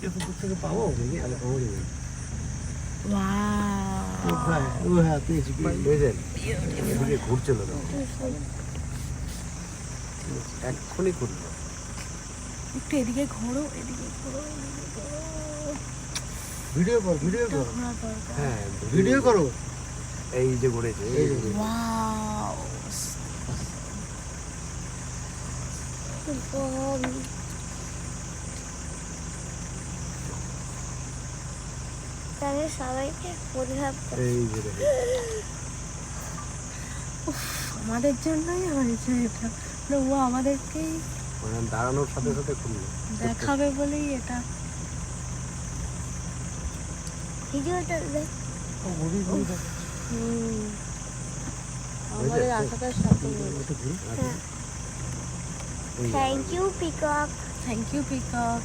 থেকে পাবো দেখি আমি খবর নেই ওয়াও হ্যাঁ পেয়েছি বুঝলেন এদিকে ঘুরছিল তো এক্ষুনি ঘুরলো একটু এদিকে ঘোরো এদিকে ঘোরো ভিডিও কর ভিডিও কর ঘোরা দরকার হ্যাঁ ভিডিও করো এই যে ঘুরেছে এই যে ওয়াও তাহলে সবাইকে পরিহাব এই যে দেখো। আমাদের জন্যই হয়েছে এটা মানে ও আমাদেরকেই মানে দাঁড়ানোর সাথে সাথে খুললো দেখাবে বলেই এটা ভিডিওটা দেখ আমাদের আশাটার সাথে thank you peacock thank you peacock